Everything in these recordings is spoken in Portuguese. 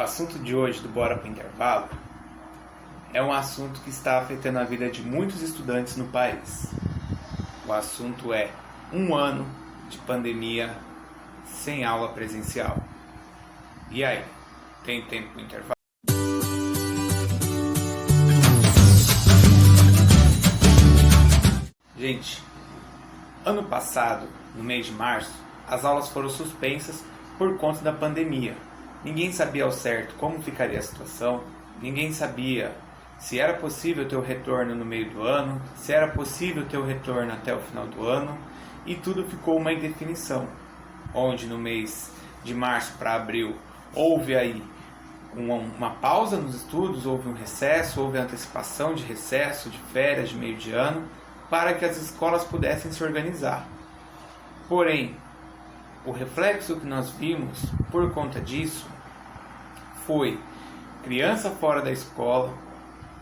O assunto de hoje do Bora para o Intervalo é um assunto que está afetando a vida de muitos estudantes no país. O assunto é 1 ano de pandemia sem aula presencial. E aí, tem tempo para o intervalo? Gente, ano passado, no mês de março, as aulas foram suspensas por conta da pandemia. Ninguém sabia ao certo como ficaria a situação, ninguém sabia se era possível ter o retorno no meio do ano, se era possível ter o retorno até o final do ano, e tudo ficou uma indefinição, onde no mês de março para abril houve aí uma pausa nos estudos, houve um recesso, houve antecipação de recesso, de férias, de meio de ano, para que as escolas pudessem se organizar. Porém, o reflexo que nós vimos por conta disso foi criança fora da escola,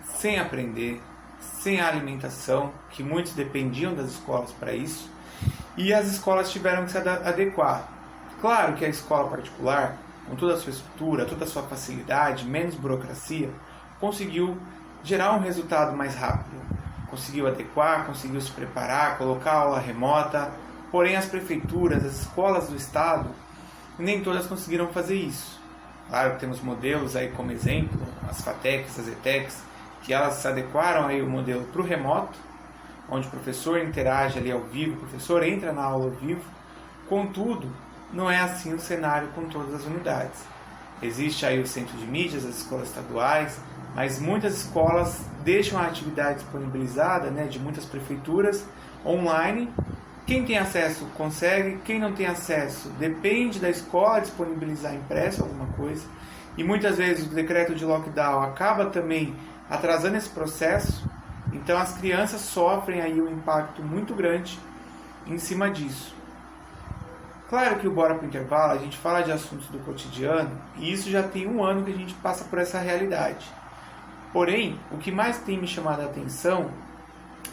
sem aprender, sem a alimentação, que muitos dependiam das escolas para isso, e as escolas tiveram que se adequar. Claro que a escola particular, com toda a sua estrutura, toda a sua facilidade, menos burocracia, conseguiu gerar um resultado mais rápido. Conseguiu adequar, conseguiu se preparar, colocar aula remota. Porém, as prefeituras, as escolas do estado, nem todas conseguiram fazer isso. Claro que temos modelos aí como exemplo, as FATECs, as ETECs, que elas se adequaram aí o modelo para o remoto, onde o professor interage ali ao vivo, o professor entra na aula ao vivo. Contudo, não é assim o cenário com todas as unidades. Existe aí o centro de mídias, as escolas estaduais, mas muitas escolas deixam a atividade disponibilizada, de muitas prefeituras, online. Quem tem acesso consegue, quem não tem acesso depende da escola disponibilizar impresso alguma coisa. E muitas vezes o decreto de lockdown acaba também atrasando esse processo. Então as crianças sofrem aí um impacto muito grande em cima disso. Claro que o Bora para o Intervalo, a gente fala de assuntos do cotidiano, e isso já tem 1 ano que a gente passa por essa realidade. Porém, o que mais tem me chamado a atenção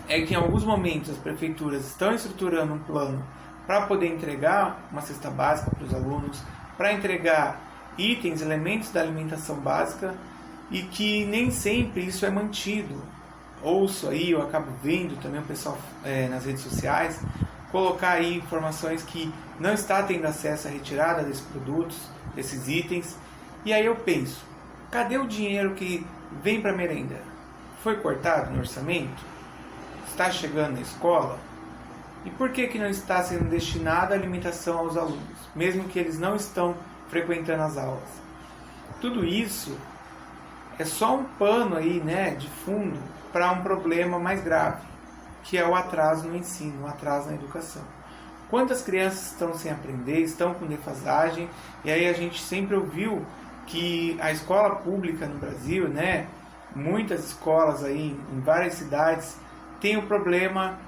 é que em alguns momentos as prefeituras estão estruturando um plano para poder entregar uma cesta básica para os alunos, para entregar itens, elementos da alimentação básica, e que nem sempre isso é mantido. Ouço aí, eu acabo vendo também o pessoal nas redes sociais colocar aí informações que não está tendo acesso à retirada desses produtos, desses itens, e aí eu penso, cadê o dinheiro que vem para a merenda? Foi cortado no orçamento? Está chegando na escola? E por que não está sendo destinada a alimentação aos alunos, mesmo que eles não estão frequentando as aulas? Tudo isso é só um pano aí, de fundo para um problema mais grave, que é o atraso no ensino, o atraso na educação. Quantas crianças estão sem aprender, estão com defasagem, e aí a gente sempre ouviu que a escola pública no Brasil, muitas escolas aí em várias cidades, tem o problema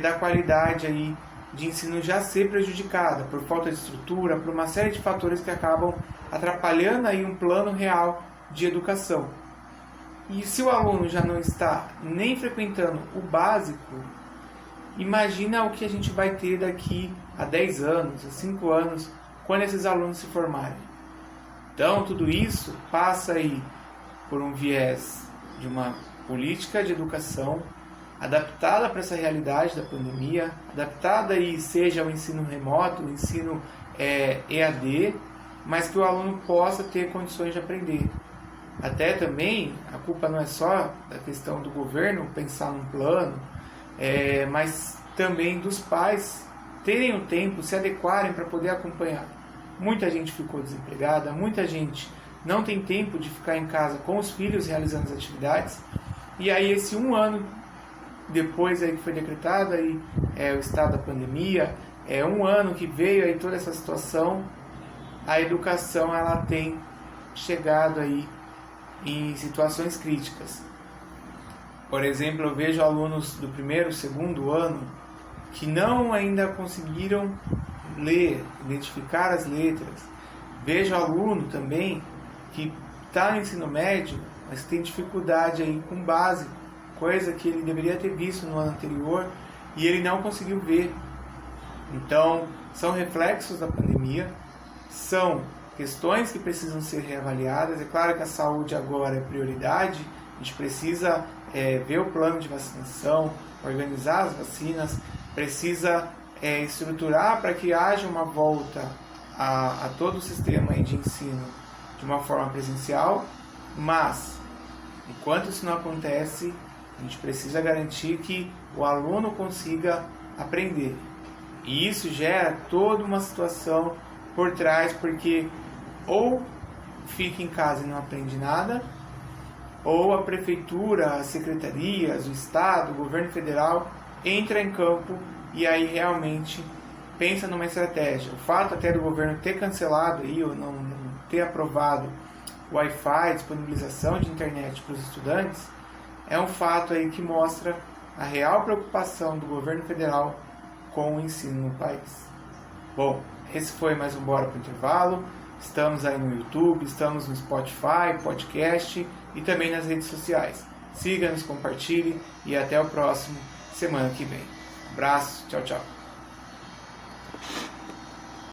da qualidade aí de ensino já ser prejudicada por falta de estrutura, por uma série de fatores que acabam atrapalhando aí um plano real de educação. E se o aluno já não está nem frequentando o básico, imagina o que a gente vai ter daqui a 10 anos, a 5 anos, quando esses alunos se formarem. Então, tudo isso passa aí por um viés de uma política de educação adaptada para essa realidade da pandemia, adaptada aí seja o ensino remoto, o ensino EAD, mas que o aluno possa ter condições de aprender. Até também, a culpa não é só da questão do governo pensar num plano, mas também dos pais terem o tempo, se adequarem para poder acompanhar. Muita gente ficou desempregada, muita gente não tem tempo de ficar em casa com os filhos realizando as atividades, e aí esse 1 ano depois aí que foi decretado aí, o estado da pandemia, 1 ano que veio aí toda essa situação, a educação ela tem chegado aí em situações críticas. Por exemplo, eu vejo alunos do 1º, 2º ano que não ainda conseguiram ler, identificar as letras. Vejo aluno também que está no ensino médio, mas tem dificuldade aí com o básico, coisa que ele deveria ter visto no ano anterior e ele não conseguiu ver. Então, são reflexos da pandemia, são questões que precisam ser reavaliadas. É claro que a saúde agora é prioridade, a gente precisa ver o plano de vacinação, organizar as vacinas, precisa estruturar para que haja uma volta a todo o sistema de ensino de uma forma presencial, mas enquanto isso não acontece, a gente precisa garantir que o aluno consiga aprender. E isso gera toda uma situação por trás, porque ou fica em casa e não aprende nada, ou a prefeitura, as secretarias, o estado, o governo federal entra em campo e aí realmente pensa numa estratégia. O fato até do governo ter cancelado aí, ou não ter aprovado o Wi-Fi, disponibilização de internet para os estudantes, é um fato aí que mostra a real preocupação do governo federal com o ensino no país. Bom, esse foi mais um Bora pro Intervalo. Estamos aí no YouTube, estamos no Spotify, podcast e também nas redes sociais. Siga-nos, compartilhe e até o próximo semana que vem. Abraço, tchau, tchau.